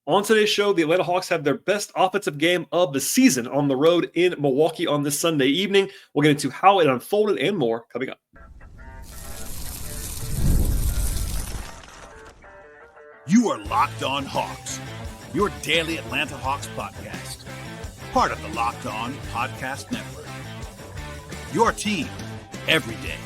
On today's show, the Atlanta Hawks have their best offensive game of the season on the road in Milwaukee on this Sunday evening. We'll get into how it unfolded and more coming up. You are Locked On Hawks, your daily Atlanta Hawks podcast. Part of the Locked On Podcast Network. Your team every day.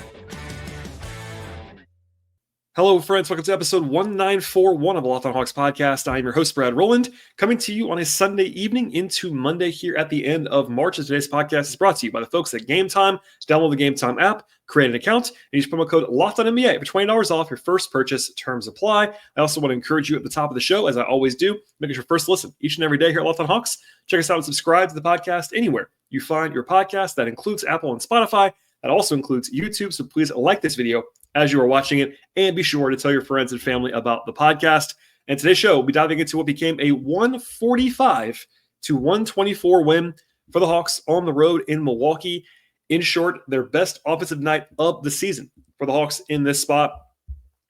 Hello, friends. Welcome to episode 1941 of the Locked On Hawks podcast. I am your host, Rowland, coming to you on a Sunday evening into Monday here at the end of March. And today's podcast is brought to you by the folks at Gametime. Download the Gametime app, create an account, and use promo code LOCKEDONNBA for $20 off your first purchase. Terms apply. I also want to encourage you at the top of the show, as I always do, make it your first listen each and every day here at Locked On Hawks. Check us out and subscribe to the podcast anywhere you find your podcast. That includes Apple and Spotify. That also includes YouTube. So please like this video as you are watching it, and be sure to tell your friends and family about the podcast. And today's show, we'll be diving into what became a 145-124 win for the Hawks on the road in Milwaukee. In short, their best offensive night of the season for the Hawks in this spot.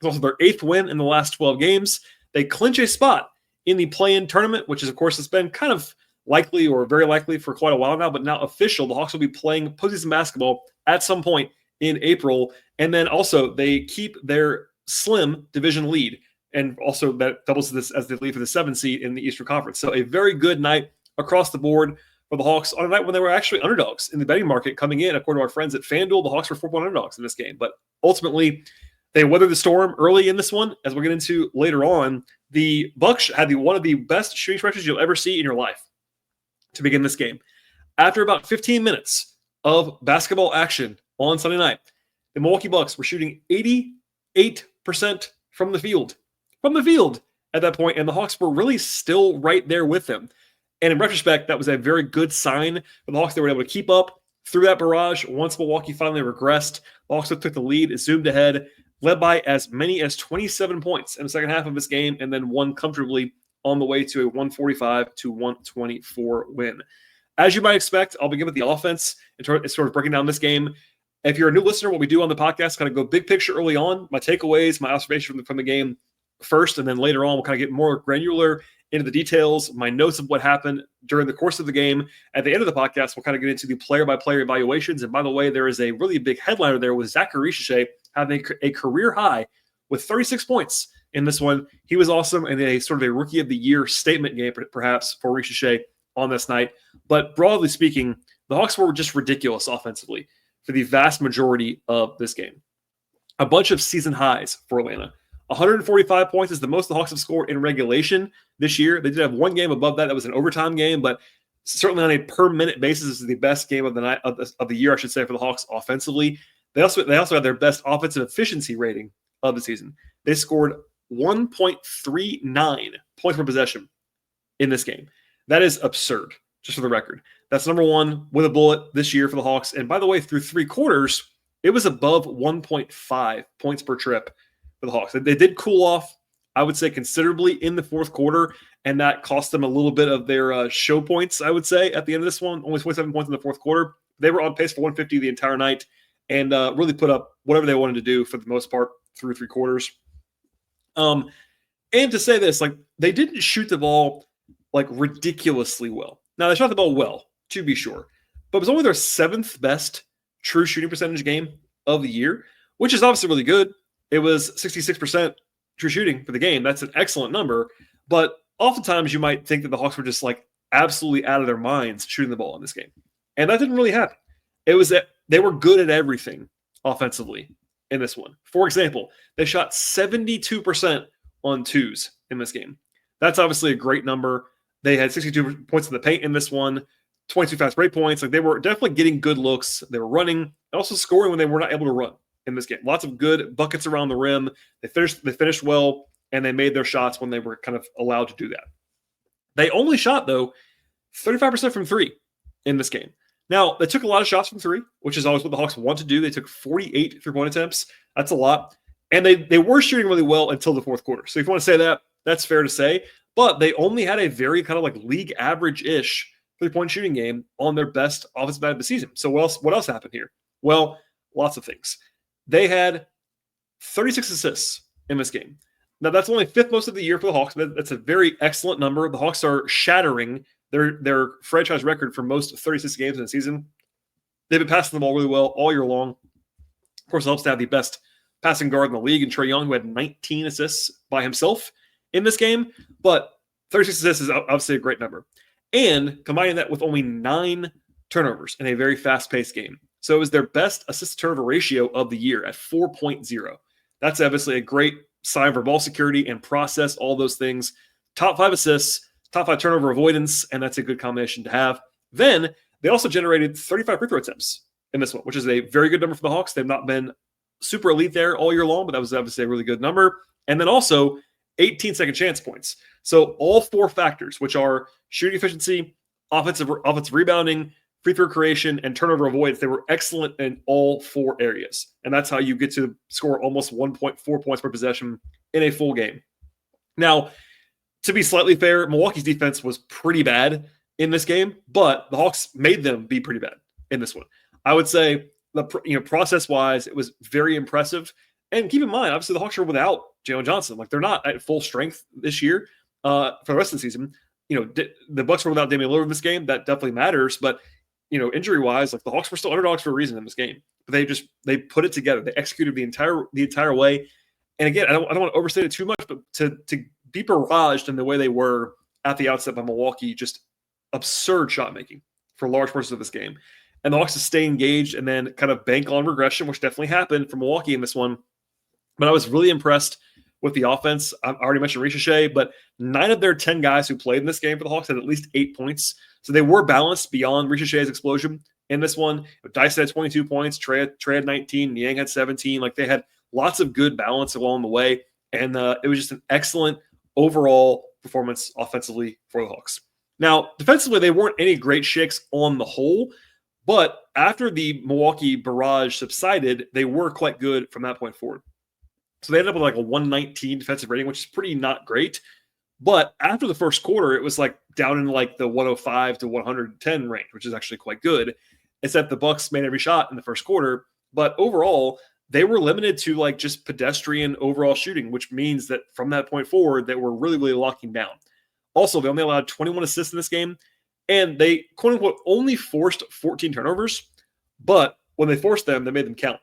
It's also their 8th win in the last 12 games. They clinch a spot in the play-in tournament, which is, of course, has been kind of likely or very likely for quite a while now, but now official. The Hawks will be playing postseason basketball at some point in April. And then also they keep their slim division lead. And also that doubles this as they lead for the 7th seed in the Eastern Conference. So a very good night across the board for the Hawks on a night when they were actually underdogs in the betting market coming in. According to our friends at FanDuel, the Hawks were 4-point underdogs in this game. But ultimately, they weathered the storm early in this one. As we'll get into later on, the Bucks had one of the best shooting stretches you'll ever see in your life to begin this game. After about 15 minutes of basketball action on Sunday night, the Milwaukee Bucks were shooting 88% from the field at that point, and the Hawks were really still right there with them. And in retrospect, that was a very good sign for the Hawks. They were able to keep up through that barrage. Once Milwaukee finally regressed, the Hawks took the lead, zoomed ahead, led by as many as 27 points in the second half of this game, and then won comfortably on the way to a 145-124 win. As you might expect, I'll begin with the offense and sort of breaking down this game. If you're a new listener, what we do on the podcast, kind of go big picture early on, my takeaways, my observation from the game first, and then later on, we'll kind of get more granular into the details, my notes of what happened during the course of the game. At the end of the podcast, we'll kind of get into the player-by-player evaluations. And by the way, there is a really big headliner there with Zaccharie Risacher having a career high with 36 points in this one. He was awesome, and a sort of a Rookie of the Year statement game, perhaps, for Risacher on this night. But broadly speaking, the Hawks were just ridiculous offensively for the vast majority of this game. A bunch of season highs for Atlanta. 145 points is the most the Hawks have scored in regulation this year. They did have one game above that. That was an overtime game, but certainly on a per-minute basis, this is the best game of the night of the year, I should say, for the Hawks offensively. They also had their best offensive efficiency rating of the season. They scored 1.39 points per possession in this game. That is absurd, just for the record. That's number one with a bullet this year for the Hawks. And by the way, through 3 quarters, it was above 1.5 points per trip for the Hawks. They did cool off, I would say, considerably in the 4th quarter, and that cost them a little bit of their show points, I would say, at the end of this one. Only 27 points in the 4th quarter. They were on pace for 150 the entire night and really put up whatever they wanted to do for the most part through 3 quarters. And to say this, like, they didn't shoot the ball like ridiculously well. Now, they shot the ball well, to be sure, but it was only their 7th best true shooting percentage game of the year, which is obviously really good. It was 66% true shooting for the game. That's an excellent number, but oftentimes you might think that the Hawks were just like absolutely out of their minds shooting the ball in this game, and that didn't really happen. It was that they were good at everything offensively in this one. For example, they shot 72% on twos in this game. That's obviously a great number. They had 62 points in the paint in this one, 22 fast break points. Like, they were definitely getting good looks. They were running and also scoring when they were not able to run in this game. Lots of good buckets around the rim. They finished well, and they made their shots when they were kind of allowed to do that. They only shot, though, 35% from 3 in this game. Now, they took a lot of shots from 3, which is always what the Hawks want to do. They took 48 3-point attempts. That's a lot. And they were shooting really well until the 4th quarter. So if you want to say that, that's fair to say. But they only had a very kind of like league average-ish 3-point shooting game on their best offensive night of the season. So what else happened here? Well, lots of things. They had 36 assists in this game. Now, that's only 5th most of the year for the Hawks. That's a very excellent number. The Hawks are shattering their franchise record for most 36 games in the season. They've been passing the ball really well all year long. Of course, it helps to have the best passing guard in the league, and Trae Young, who had 19 assists by himself in this game. But 36 assists is obviously a great number. And combining that with only 9 turnovers in a very fast-paced game. So it was their best assist-to-turnover ratio of the year at 4.0. That's obviously a great sign for ball security and process, all those things. Top 5 assists, top 5 turnover avoidance, and that's a good combination to have. Then they also generated 35 free throw attempts in this one, which is a very good number for the Hawks. They've not been super elite there all year long, but that was obviously a really good number. And then also 18 second chance points. So all 4 factors, which are shooting efficiency, offensive rebounding, free throw creation, and turnover avoidance, they were excellent in all 4 areas. And that's how you get to score almost 1.4 points per possession in a full game. Now, to be slightly fair, Milwaukee's defense was pretty bad in this game, but the Hawks made them be pretty bad in this one. I would say, process-wise, it was very impressive. And keep in mind, obviously, the Hawks are without Jalen Johnson. Like, they're not at full strength this year for the rest of the season. The Bucks were without Damian Lillard in this game. That definitely matters. But injury-wise, like, the Hawks were still underdogs for a reason in this game. But they put it together. They executed the entire way. And again, I don't want to overstate it too much, but to be barraged in the way they were at the outset by Milwaukee, just absurd shot making for large portions of this game. And the Hawks to stay engaged and then kind of bank on regression, which definitely happened for Milwaukee in this one. But I was really impressed with the offense. I already mentioned Risacher, but 9 of their 10 guys who played in this game for the Hawks had at least 8 points. So they were balanced beyond Risacher's explosion in this one. Dyson had 22 points, Trae had 19, Niang had 17. Like, they had lots of good balance along the way. And it was just an excellent overall performance offensively for the Hawks. Now, defensively, they weren't any great shakes on the whole, but after the Milwaukee barrage subsided, they were quite good from that point forward. So they ended up with like a 119 defensive rating, which is pretty not great. But after the first quarter, it was like down in like the 105 to 110 range, which is actually quite good. Except the Bucks made every shot in the first quarter. But overall, they were limited to like just pedestrian overall shooting, which means that from that point forward, they were really, really locking down. Also, they only allowed 21 assists in this game, and they, quote unquote, only forced 14 turnovers. But when they forced them, they made them count.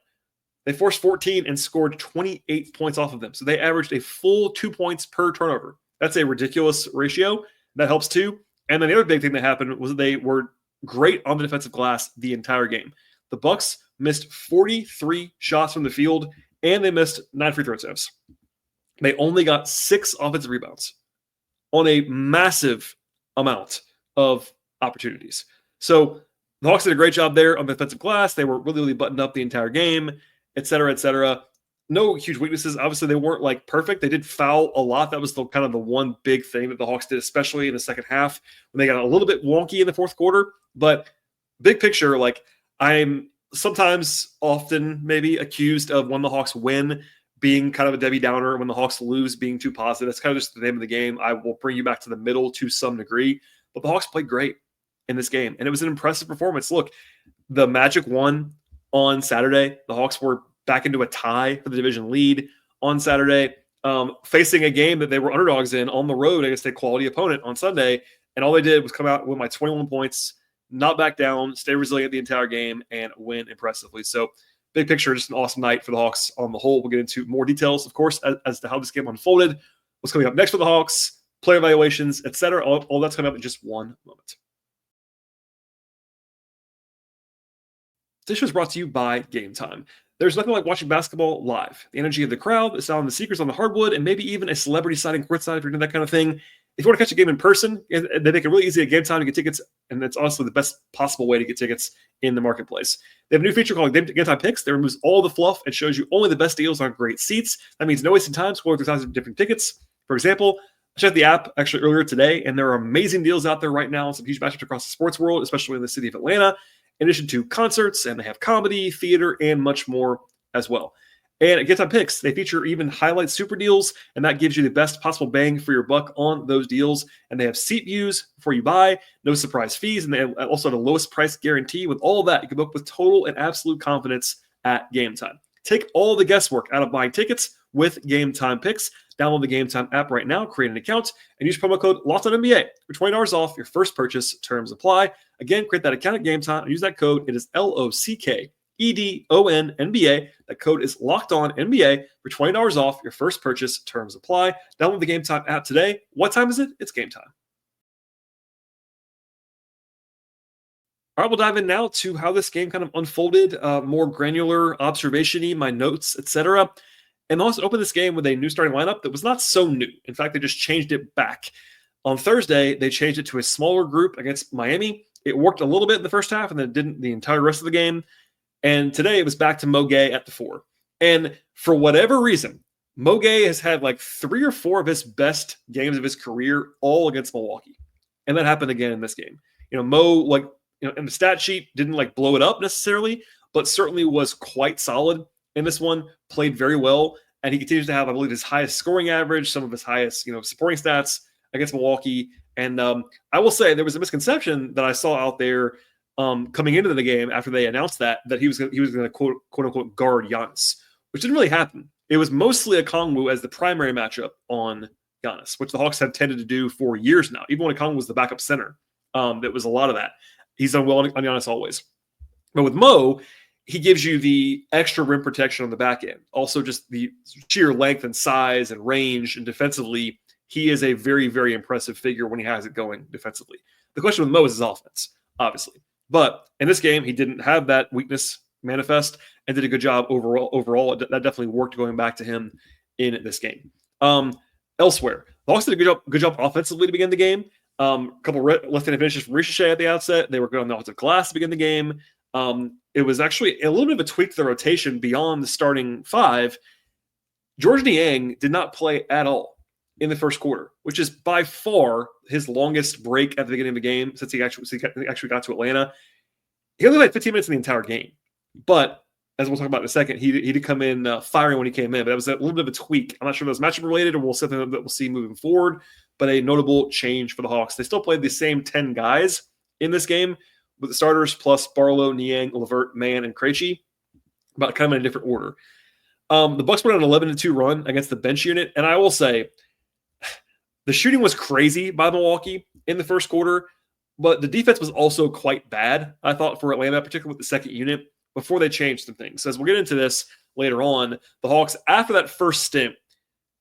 They forced 14 and scored 28 points off of them. So they averaged a full 2 points per turnover. That's a ridiculous ratio. That helps too. And then the other big thing that happened was that they were great on the defensive glass the entire game. The Bucks missed 43 shots from the field, and they missed 9 free throw attempts. They only got 6 offensive rebounds on a massive amount of opportunities. So the Hawks did a great job there on the defensive glass. They were really, really buttoned up the entire game, et cetera, et cetera. No huge weaknesses. Obviously, they weren't like perfect. They did foul a lot. That was kind of the one big thing that the Hawks did, especially in the second half when they got a little bit wonky in the fourth quarter. But big picture, like, I'm sometimes often maybe accused of when the Hawks win being kind of a Debbie Downer, when the Hawks lose being too positive. That's kind of just the name of the game. I will bring you back to the middle to some degree. But the Hawks played great in this game, and it was an impressive performance. Look, the Magic won on Saturday. The Hawks were back into a tie for the division lead on Saturday, facing a game that they were underdogs in on the road against a quality opponent on Sunday. And all they did was come out with my 21 points, not back down, stay resilient the entire game, and win impressively. So big picture, just an awesome night for the Hawks on the whole. We'll get into more details, of course, as to how this game unfolded, what's coming up next for the Hawks, player evaluations, etc. All that's coming up in just one moment. This show is brought to you by Gametime. There's nothing like watching basketball live. The energy of the crowd, the sound of the secrets on the hardwood, and maybe even a celebrity sighting courtside if you're doing that kind of thing. If you want to catch a game in person, they make it really easy at Gametime to get tickets, and it's honestly the best possible way to get tickets in the marketplace. They have a new feature called Gametime Picks that removes all the fluff and shows you only the best deals on great seats. That means no wasting time scrolling through thousands of different tickets. For example, I checked the app actually earlier today, and there are amazing deals out there right now on some huge matchups across the sports world, especially in the city of Atlanta, in addition to concerts, and they have comedy, theater, and much more as well. And at Gametime Picks, they feature even highlight super deals, and that gives you the best possible bang for your buck on those deals. And they have seat views before you buy, no surprise fees, and they also have the lowest price guarantee. With all of that, you can book with total and absolute confidence at Gametime. Take all the guesswork out of buying tickets with Gametime picks. Download the Gametime app right now, create an account, and use promo code LOCKEDONNBA for $20 off your first purchase. Terms apply. Again, create that account at Gametime and use that code. It is LOCKEDONNBA. That code is LOCKEDONNBA for $20 off your first purchase. Terms apply. Download the Gametime app today. What time is it? It's game time. All right, we'll dive in now to how this game kind of unfolded, more granular observation-y, my notes, etc. And also opened this game with a new starting lineup that was not so new. In fact, they just changed it back. On Thursday, they changed it to a smaller group against Miami. It worked a little bit in the first half and then didn't the entire rest of the game. And today it was back to Mo Gay at the 4. And for whatever reason, Mo Gay has had like 3 or 4 of his best games of his career all against Milwaukee. And that happened again in this game. Mo, in the stat sheet, didn't blow it up necessarily, but certainly was quite solid in this one, played very well, and he continues to have, I believe, his highest scoring average, some of his highest, supporting stats against Milwaukee. And I will say there was a misconception that I saw out there coming into the game after they announced that he was going to quote unquote guard Giannis, which didn't really happen. It was mostly Okongwu as the primary matchup on Giannis, which the Hawks have tended to do for years now. Even when Okongwu was the backup center, that was a lot of that. He's done well on Giannis always. But with Mo, he gives you the extra rim protection on the back end. Also just the sheer length and size and range, and defensively, he is a very, very impressive figure when he has it going defensively. The question with Mo is his offense, obviously. But in this game, he didn't have that weakness manifest and did a good job overall. That definitely worked going back to him in this game. Elsewhere, the Hawks did a good job offensively to begin the game. A couple left-handed finishes from Risacher at the outset. They were good on the offensive glass to begin the game. It was actually a little bit of a tweak to the rotation beyond the starting 5. Georges Niang did not play at all in the first quarter, which is by far his longest break at the beginning of the game since he actually got to Atlanta. He only played 15 minutes in the entire game. But as we'll talk about in a second, he did come in firing when he came in. But that was a little bit of a tweak. I'm not sure if that was matchup related or something that we'll see moving forward, but a notable change for the Hawks. They still played the same 10 guys in this game with the starters plus Barlow, Niang, Levert, Mann, and Krejci, but kind of in a different order. The Bucks went on an 11-2 run against the bench unit, and I will say the shooting was crazy by Milwaukee in the first quarter, but the defense was also quite bad, I thought, for Atlanta, particularly with the second unit, before they changed some things. So as we'll get into this later on, the Hawks, after that first stint,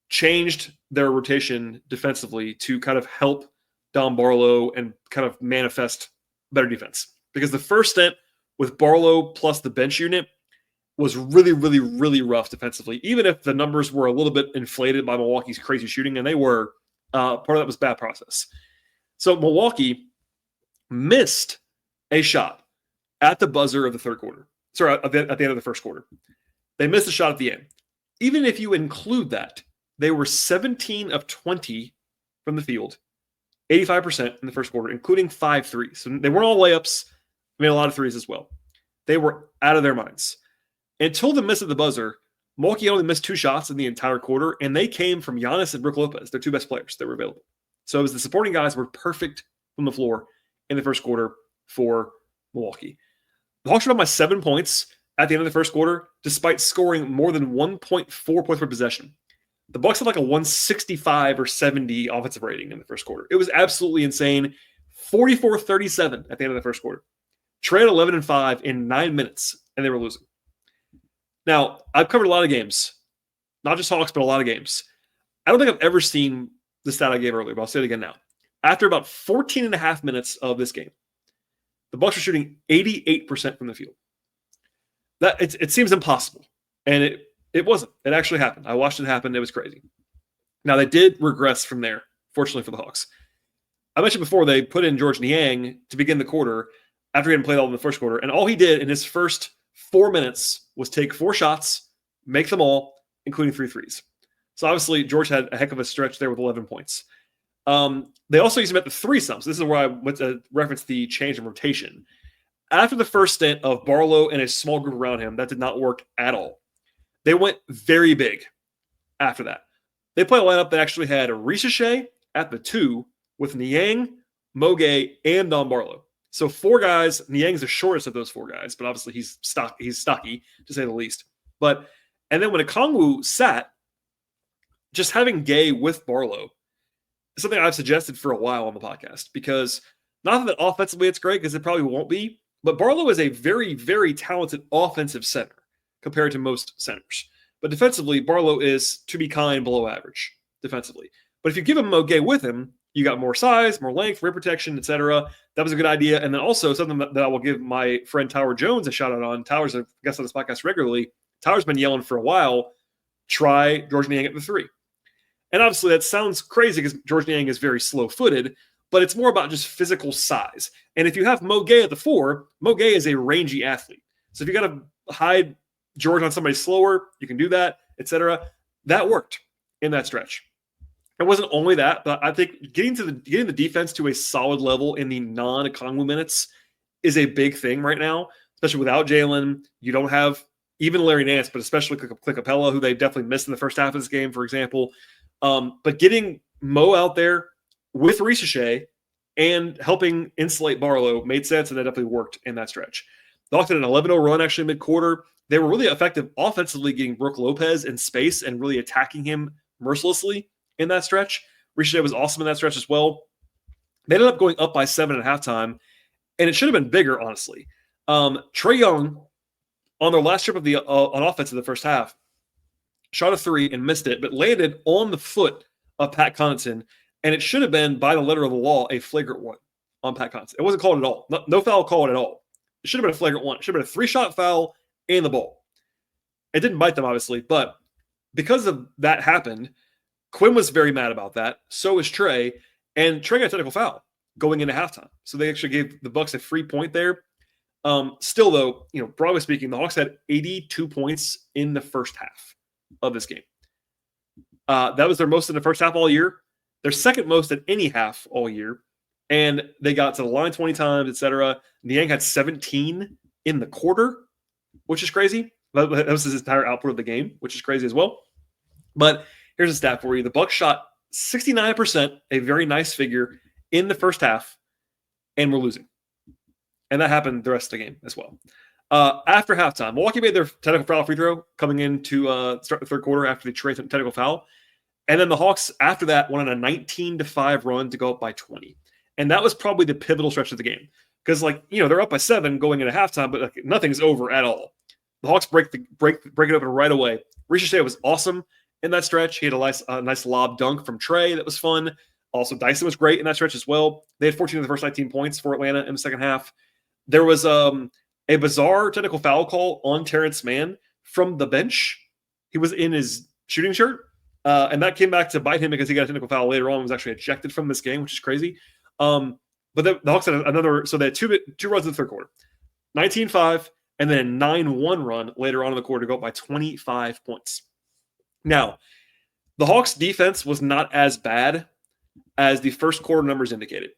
changed their rotation defensively to kind of help Dom Barlow and kind of manifest better defense. Because the first stint with Barlow plus the bench unit was really, really, really rough defensively, even if the numbers were a little bit inflated by Milwaukee's crazy shooting, and they were. Part of that was bad process. So Milwaukee missed a shot at the buzzer of the third quarter. Sorry, at the end of the first quarter. They missed a shot at the end. Even if you include that, they were 17 of 20 from the field, 85% in the first quarter, including 5 threes. So they weren't all layups. They made a lot of threes as well. They were out of their minds. Until the miss at the buzzer, Milwaukee only missed 2 shots in the entire quarter, and they came from Giannis and Brook Lopez, their 2 best players that were available. So it was the supporting guys were perfect from the floor in the first quarter for Milwaukee. The Hawks were down by 7 points at the end of the first quarter, despite scoring more than 1.4 points per possession. The Bucks had like a 165 or 70 offensive rating in the first quarter. It was absolutely insane. 44-37 at the end of the first quarter. Trae had 11 and 5 in 9 minutes, and they were losing. Now, I've covered a lot of games, not just Hawks, but a lot of games. I don't think I've ever seen the stat I gave earlier, but I'll say it again now. After about 14 and a half minutes of this game, the Bucks were shooting 88% from the field. That it seems impossible, and it wasn't. It actually happened. I watched it happen. It was crazy. Now, they did regress from there, fortunately for the Hawks. I mentioned before they put in Georges Niang to begin the quarter after he hadn't played all in the first quarter, and all he did in his first 4 minutes was take 4 shots, make them all, including 3 threes. So obviously, George had a heck of a stretch there with 11 points. They also used him at the threesomes. This is where I went to reference the change in rotation. After the first stint of Barlow and a small group around him, that did not work at all. They went very big after that. They played a lineup that actually had Risacher at the 2 with Niang, Mo Gay, and Dom Barlow. So 4 guys. Niang's the shortest of those 4 guys, but obviously he's stocky to say the least. And then when Okongwu sat, just having Gay with Barlow is something I've suggested for a while on the podcast, because not that offensively it's great, because it probably won't be, but Barlow is a very, very talented offensive center compared to most centers. But defensively, Barlow is, to be kind, below average defensively. But if you give him Mo Gay with him, you got more size, more length, rim protection, etc. That was a good idea. And then also something that I will give my friend Tyler Jones a shout out on. Tyler's a guest on this podcast regularly. Tyler's been yelling for a while, try Georges Niang at the 3. And obviously that sounds crazy because Georges Niang is very slow-footed, but it's more about just physical size. And if you have Mo Gay at the 4, Mo Gay is a rangy athlete. So if you got to hide George on somebody slower, you can do that, etc. That worked in that stretch. It wasn't only that, but I think getting the defense to a solid level in the non-Okongwu minutes is a big thing right now, especially without Jalen. You don't have even Larry Nance, but especially Clint Capella, who they definitely missed in the first half of this game, for example. But getting Mo out there with Risacher and helping insulate Barlow made sense, and that definitely worked in that stretch. The Hawks had an 11-0 run actually mid-quarter. They were really effective offensively getting Brook Lopez in space and really attacking him mercilessly in that stretch. Risacher was awesome in that stretch as well. They ended up going up by 7 at halftime, and it should have been bigger, honestly. Trae Young, on their last trip of the on offense in the first half, shot a 3 and missed it, but landed on the foot of Pat Connaughton, and it should have been, by the letter of the law, a flagrant 1 on Pat Connaughton. It wasn't called at all. No foul called at all. It should have been a flagrant 1. It should have been a 3-shot foul and the ball. It didn't bite them, obviously, but because of that happened, Quinn was very mad about that. So was Trae, and Trae got a technical foul going into halftime. So they actually gave the Bucks a free point there. Still, though, broadly speaking, the Hawks had 82 points in the first half of this game. That was their most in the first half all year. Their second most at any half all year. And they got to the line 20 times, etc. Niang had 17 in the quarter, which is crazy. That was his entire output of the game, which is crazy as well. But here's a stat for you. The Bucks shot 69%, a very nice figure, in the first half, and we're losing. And that happened the rest of the game as well. After halftime, Milwaukee made their technical foul free throw coming in to start the third quarter after the Trae technical foul. And then the Hawks, after that, went on a 19-5 run to go up by 20. And that was probably the pivotal stretch of the game. Because, they're up by 7 going into halftime, but nothing's over at all. The Hawks break it open right away. Risacher was awesome in that stretch. He had a nice lob dunk from Trae that was fun. Also, Dyson was great in that stretch as well. They had 14 of the first 19 points for Atlanta in the second half. There was a bizarre technical foul call on Terrence Mann from the bench. He was in his shooting shirt, and that came back to bite him because he got a technical foul later on and was actually ejected from this game, which is crazy. But the Hawks had another – so they had two runs in the third quarter, 19-5, and then a 9-1 run later on in the quarter to go up by 25 points. Now, the Hawks' defense was not as bad as the first quarter numbers indicated.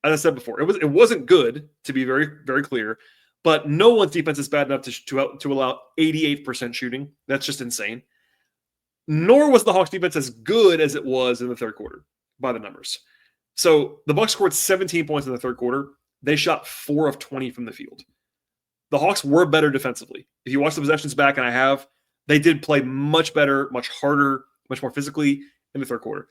As I said before, it wasn't good, to be very, very clear, but no one's defense is bad enough to allow 88% shooting. That's just insane. Nor was the Hawks' defense as good as it was in the third quarter by the numbers. So the Bucks scored 17 points in the third quarter. They shot 4 of 20 from the field. The Hawks were better defensively. If you watch the possessions back, and I have, they did play much better, much harder, much more physically in the third quarter.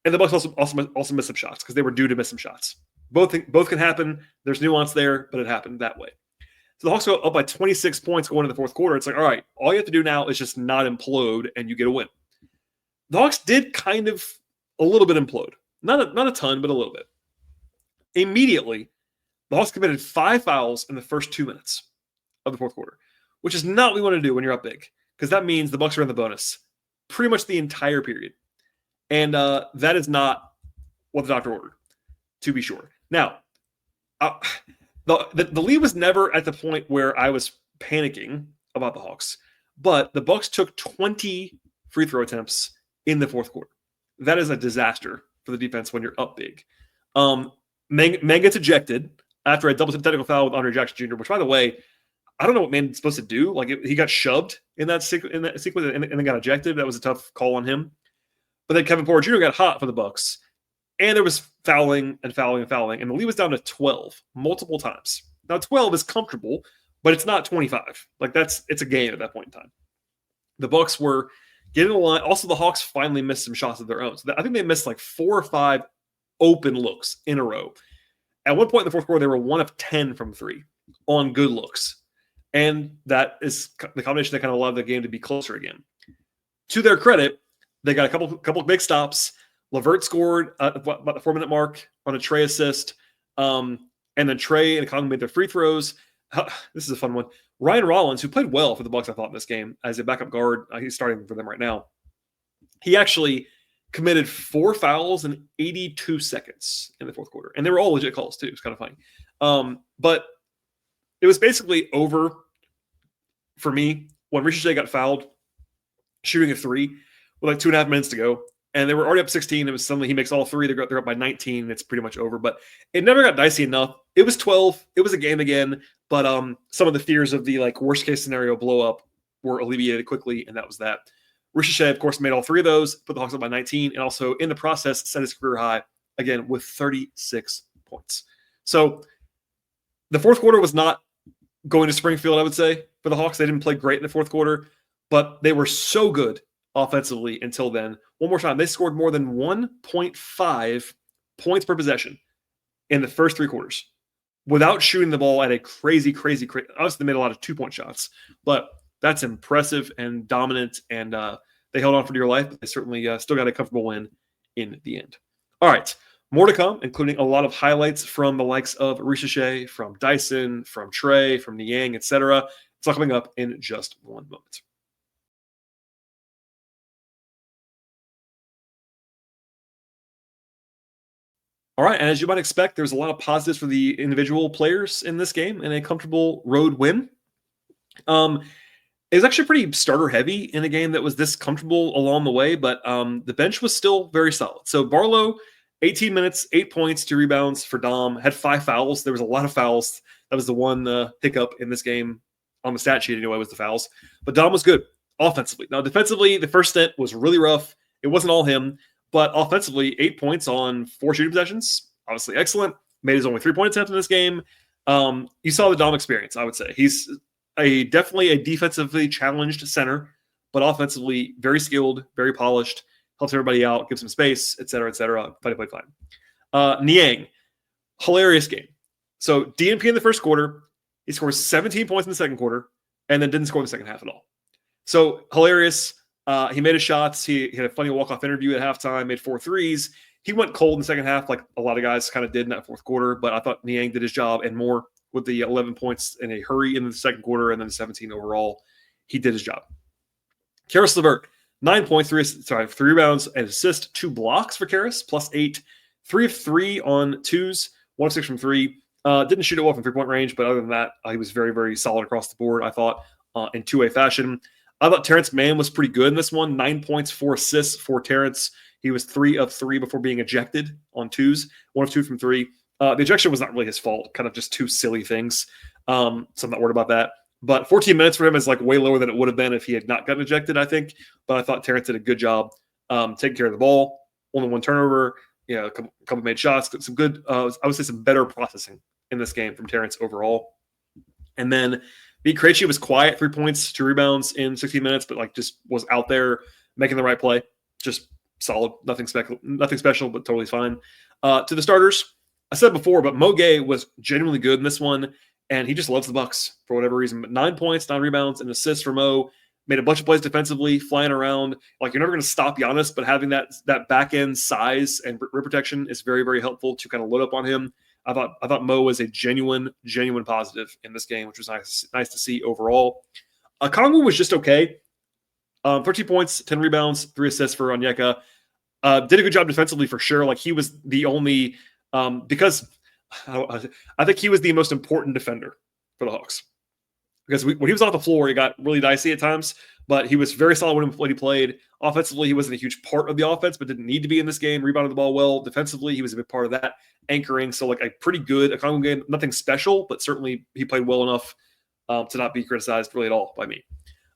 And the Bucks also missed some shots because they were due to miss some shots. Both can happen. There's nuance there, but it happened that way. So the Hawks go up by 26 points going into the fourth quarter. It's like, all right, all you have to do now is just not implode, and you get a win. The Hawks did kind of a little bit implode. Not a ton, but a little bit. Immediately, the Hawks committed 5 fouls in the first 2 minutes of the fourth quarter, which is not what we want to do when you're up big, because that means the Bucks are in the bonus pretty much the entire period. And that is not what the doctor ordered, to be sure. Now, the lead was never at the point where I was panicking about the Hawks, but the Bucks took 20 free throw attempts in the fourth quarter. That is a disaster for the defense when you're up big. Mang gets ejected after a double technical foul with Andre Jackson Jr., which, by the way, I don't know what Mann's supposed to do. He got shoved in that sequence and then got ejected. That was a tough call on him. But then Kevin Porter Jr. got hot for the Bucks, and there was fouling, and the lead was down to 12 multiple times. Now 12 is comfortable, but it's not 25. It's a game at that point in time. The Bucks were get in the line. Also, the Hawks finally missed some shots of their own. So I think they missed like 4 or 5 open looks in a row. At one point in the fourth quarter, they were 1 of 10 from 3 on good looks. And that is the combination that kind of allowed the game to be closer again. To their credit, they got a couple of big stops. LeVert scored about the 4-minute mark on a Trae assist. And then Trae and Okongwu made their free throws. This is a fun one. Ryan Rollins, who played well for the Bucks, I thought, in this game as a backup guard. He's starting for them right now. He actually committed 4 fouls in 82 seconds in the fourth quarter. And they were all legit calls, too. It's kind of funny. But it was basically over for me when Risacher got fouled, shooting a 3 with like 2.5 minutes to go. And they were already up 16. It was suddenly he makes all 3. They're up by 19. And it's pretty much over. But it never got dicey enough. It was 12. It was a game again. But some of the fears of the like worst case scenario blow up were alleviated quickly, and that was that. Risacher, of course, made all 3 of those, put the Hawks up by 19, and also in the process set his career high again with 36 points. So the fourth quarter was not going to Springfield, I would say, for the Hawks. They didn't play great in the fourth quarter, but they were so good offensively until then. One more time, they scored more than 1.5 points per possession in the first 3 quarters without shooting the ball at a crazy. Obviously, they made a lot of 2-point shots, but that's impressive and dominant, and they held on for dear life, but they certainly still got a comfortable win in the end. All right, more to come, including a lot of highlights from the likes of Risacher, from Dyson, from Trae, from Niang, etc. It's all coming up in just one moment. All right, and as you might expect, there's a lot of positives for the individual players in this game and a comfortable road win. It was actually pretty starter heavy in a game that was this comfortable along the way, but the bench was still very solid. So Barlow, 18 minutes, 8 points, 2 rebounds for Dom, had 5 fouls. There was a lot of fouls. That was the one hiccup in this game on the stat sheet anyway, was the fouls. But Dom was good offensively. Now, defensively, the first stint was really rough. It wasn't all him, but offensively, 8 points on 4 shooting possessions. Obviously excellent. Made his only 3-point attempt in this game. You saw the Dom experience, I would say. He's definitely a defensively challenged center, but offensively very skilled, very polished, helps everybody out, gives him space, et cetera, et cetera. Fine. Niang, hilarious game. So DNP in the first quarter, he scores 17 points in the second quarter, and then didn't score in the second half at all. So hilarious. He made his shots. He had a funny walk-off interview at halftime, made 4 threes. He went cold in the second half, like a lot of guys kind of did in that fourth quarter, but I thought Niang did his job and more with the 11 points in a hurry in the second quarter and then the 17 overall. He did his job. Karis LeVert, 9 points, 3 rebounds, and assist, 2 blocks for Karis, +8, 3 of 3 on 2s, 1 of 6 from 3. Didn't shoot it well from 3-point range, but other than that, he was very, very solid across the board, I thought, in two-way fashion. I thought Terrence Mann was pretty good in this one. 9 points, 4 assists for Terrence. He was 3 of 3 before being ejected on 2s, 1 of 2 from 3. The ejection was not really his fault, kind of just 2 silly things. So I'm not worried about that. But 14 minutes for him is like way lower than it would have been if he had not gotten ejected, I think. But I thought Terrence did a good job taking care of the ball. Only 1 turnover, a couple made shots. Some good, I would say some better processing in this game from Terrence overall. And then Pete Krejci was quiet, 3 points, 2 rebounds in 16 minutes, but like just was out there making the right play. Just solid, nothing special, but totally fine. To the starters, I said before, but Mo Gay was genuinely good in this one, and he just loves the Bucks for whatever reason. But 9 points, 9 rebounds, and assists for Mo. Made a bunch of plays defensively, flying around. Like, you're never going to stop Giannis, but having that back end size and rim protection is very, very helpful to kind of load up on him. I thought Mo was a genuine positive in this game, which was nice to see overall. Okongwu was just okay. 13 points, 10 rebounds, 3 assists for Onyeka. Did a good job defensively for sure. Like, he was the only because I think he was the most important defender for the Hawks. Because when he was off the floor, it got really dicey at times, but he was very solid when he played. Offensively, he wasn't a huge part of the offense, but didn't need to be in this game. Rebounded the ball well. Defensively, he was a big part of that, anchoring. So, like, a pretty good Okongwu game. Nothing special, but certainly he played well enough to not be criticized really at all by me.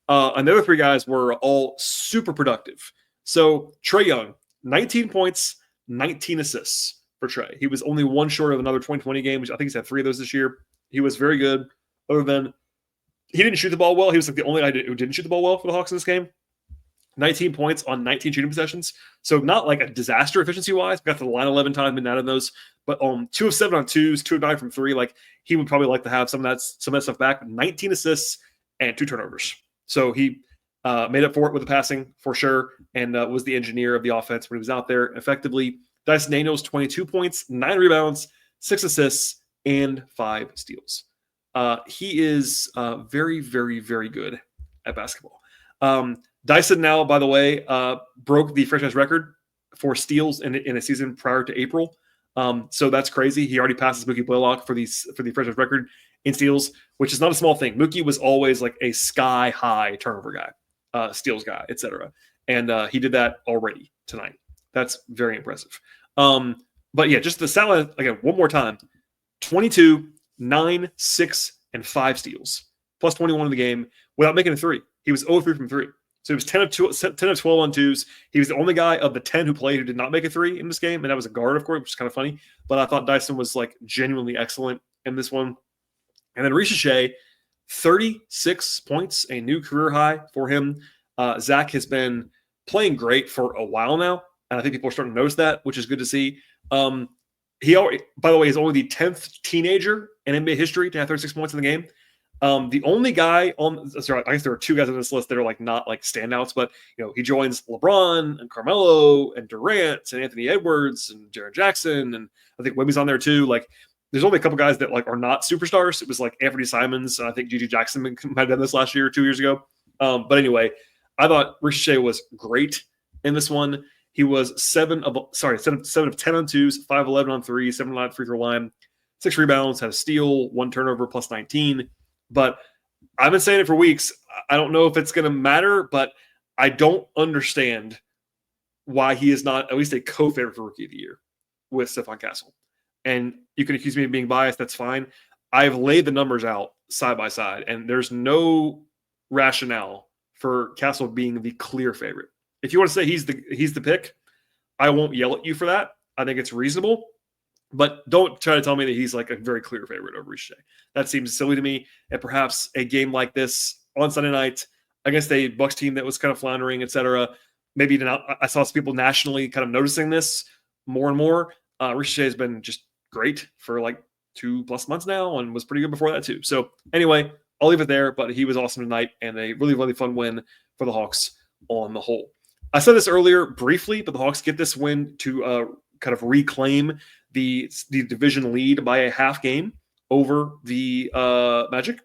And the other 3 guys were all super productive. So, Trae Young, 19 points, 19 assists for Trae. He was only 1 short of another 2020 game, which I think he's had 3 of those this year. He was very good, other than he didn't shoot the ball well. He was like the only guy who didn't shoot the ball well for the Hawks in this game. 19 points on 19 shooting possessions. So not like a disaster efficiency-wise. Got to the line 11 times, been out of those. But 2 of 7 on twos, 2 of 9 from 3. Like, he would probably like to have some of that stuff back. 19 assists and 2 turnovers. So he made up for it with the passing for sure, and was the engineer of the offense when he was out there effectively. Dyson Daniels, 22 points, 9 rebounds, 6 assists, and 5 steals. He is very, very, very good at basketball. Dyson now, by the way, broke the franchise record for steals in a season prior to April. So that's crazy. He already passes Mookie Blaylock for the franchise record in steals, which is not a small thing. Mookie was always like a sky-high turnover guy, steals guy, etc. And he did that already tonight. That's very impressive. But yeah, just the salad, again, one more time. 22, 9, 6, and 5 steals, plus 21 in the game without making a 3. He was 0-3 from 3. So he was 10 of 12 on twos. He was the only guy of the 10 who played who did not make a 3 in this game, and that was a guard, of course, which is kind of funny. But I thought Dyson was like genuinely excellent in this one. And then Risacher, 36 points, a new career high for him. Zach has been playing great for a while now, and I think people are starting to notice that, which is good to see. He, by the way, is only the 10th teenager in NBA history to have 36 points in the game. The only guy I guess there are 2 guys on this list that are like not like standouts, but he joins LeBron and Carmelo and Durant and Anthony Edwards and Jaren Jackson, and I think Wemby's on there too. Like, there's only a couple guys that like are not superstars. It was like Anthony Simons, and I think Gigi Jackson might have done this last year or 2 years ago. But anyway, I thought Risacher was great in this one. He was 7 of 10 on twos, 5 of 11 on threes, 7 of 9 free throw line, 6 rebounds, had a steal, 1 turnover, plus 19. But I've been saying it for weeks. I don't know if it's going to matter, but I don't understand why he is not at least a co-favorite for Rookie of the Year with Stephon Castle. And you can accuse me of being biased. That's fine. I've laid the numbers out side by side, and there's no rationale for Castle being the clear favorite. If you want to say he's the pick, I won't yell at you for that. I think it's reasonable. But don't try to tell me that he's like a very clear favorite over Risacher. That seems silly to me. And perhaps a game like this on Sunday night against a Bucks team that was kind of floundering, etc. Maybe I saw some people nationally kind of noticing this more and more. Risacher has been just great for like 2+ months now and was pretty good before that too. So anyway, I'll leave it there. But he was awesome tonight and a really, really fun win for the Hawks on the whole. I said this earlier briefly, but the Hawks get this win to kind of reclaim the division lead by a half game over the Magic.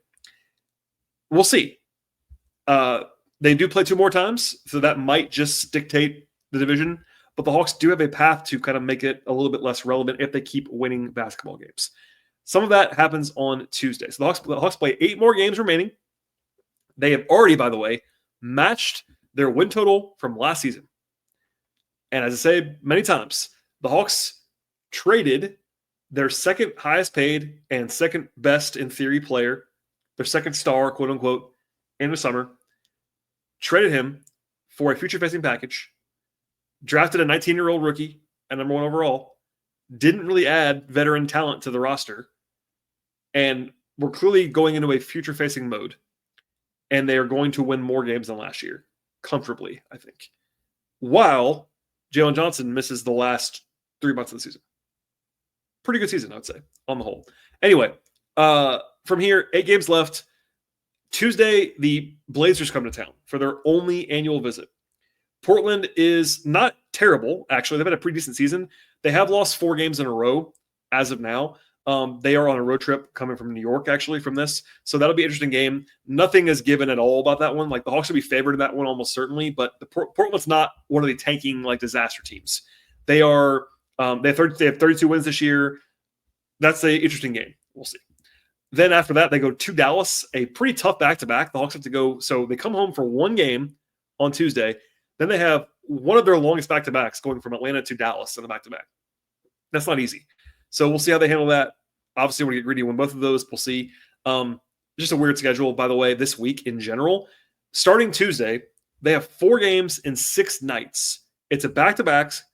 We'll see. They do play 2 more times, so that might just dictate the division. But the Hawks do have a path to kind of make it a little bit less relevant if they keep winning basketball games. Some of that happens on Tuesday. So the Hawks play 8 more games remaining. They have already, by the way, matched their win total from last season. And as I say many times, the Hawks traded their second highest paid and second best in theory player, their second star, quote unquote, in the summer, traded him for a future facing package, drafted a 19-year-old rookie at number 1 overall, didn't really add veteran talent to the roster, and we're clearly going into a future facing mode. And they are going to win more games than last year, comfortably, I think. While Jalen Johnson misses the last 3 months of the season. Pretty good season, I would say, on the whole. Anyway, from here, 8 games left. Tuesday, the Blazers come to town for their only annual visit. Portland is not terrible, actually. They've had a pretty decent season. They have lost 4 games in a row as of now. They are on a road trip coming from New York, actually, from this. So that'll be an interesting game. Nothing is given at all about that one. Like, the Hawks will be favored in that one almost certainly, but Portland's not one of the tanking, like, disaster teams. They are they have 32 wins this year. That's an interesting game. We'll see. Then after that, they go to Dallas, a pretty tough back-to-back. The Hawks have to go. So they come home for 1 game on Tuesday. Then they have one of their longest back-to-backs going from Atlanta to Dallas in the back-to-back. That's not easy. So we'll see how they handle that. Obviously, we're going to get greedy and win both of those. We'll see. Just a weird schedule, by the way, this week in general. Starting Tuesday, they have 4 games in 6 nights. It's a back-to-backs,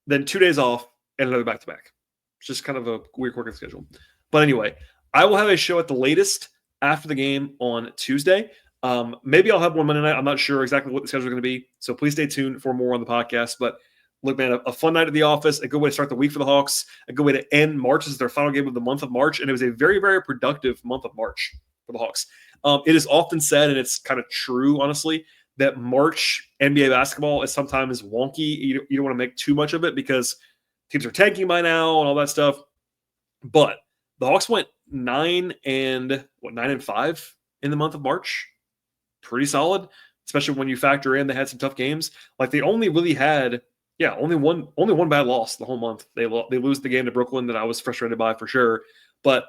then 2 days off, and another back-to-back. It's just kind of a weird working schedule. But anyway, I will have a show at the latest after the game on Tuesday. Maybe I'll have one Monday night. I'm not sure exactly what the schedule is going to be. So please stay tuned for more on the podcast. But look, man, a fun night at the office, a good way to start the week for the Hawks, a good way to end March. This is their final game of the month of March, and it was a very, very productive month of March for the Hawks. It is often said, and it's kind of true, honestly, that March NBA basketball is sometimes wonky. You don't want to make too much of it because teams are tanking by now and all that stuff. But the Hawks went 9-5 in the month of March. Pretty solid, especially when you factor in they had some tough games. Like they only really had, only one bad loss the whole month. They lose the game to Brooklyn that I was frustrated by for sure, but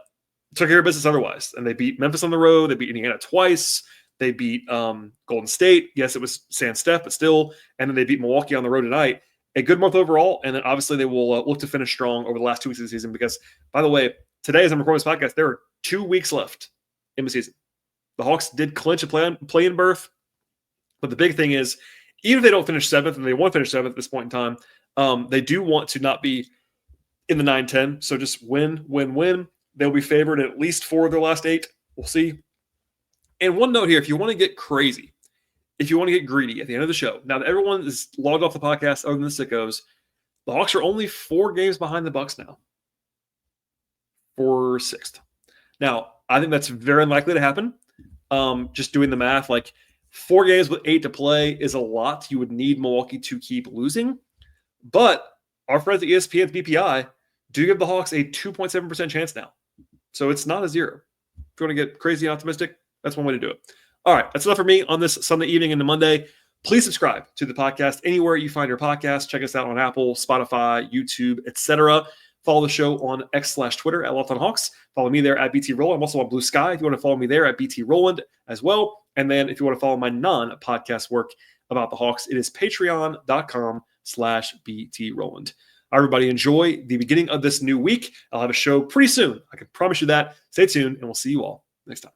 took care of business otherwise. And they beat Memphis on the road. They beat Indiana twice. They beat Golden State. Yes, it was San Steph, but still. And then they beat Milwaukee on the road tonight. A good month overall. And then obviously they will look to finish strong over the last 2 weeks of the season because, by the way, today as I'm recording this podcast, there are 2 weeks left in the season. The Hawks did clinch a play-in berth, but the big thing is, even if they don't finish 7th, and they want to finish 7th at this point in time, they do want to not be in the 9-10. So just win. They'll be favored in at least 4 of their last 8. We'll see. And one note here, if you want to get crazy, if you want to get greedy at the end of the show, now that everyone is logged off the podcast other than the sickos, the Hawks are only 4 games behind the Bucks now for 6th. Now, I think that's very unlikely to happen. Just doing the math, like 4 games with 8 to play is a lot. You would need Milwaukee to keep losing. But our friends at ESPN's BPI do give the Hawks a 2.7% chance now. So it's not a 0. If you want to get crazy and optimistic, that's one way to do it. All right, that's enough for me on this Sunday evening into Monday. Please subscribe to the podcast anywhere you find your podcast. Check us out on Apple, Spotify, YouTube, etc. Follow the show on X/Twitter at Locked On Hawks. Follow me there at BT Rowland. I'm also on Blue Sky if you want to follow me there at BT Rowland as well. And then if you want to follow my non-podcast work about the Hawks, it is patreon.com/BT Rowland. Everybody enjoy the beginning of this new week. I'll have a show pretty soon. I can promise you that. Stay tuned, and we'll see you all next time.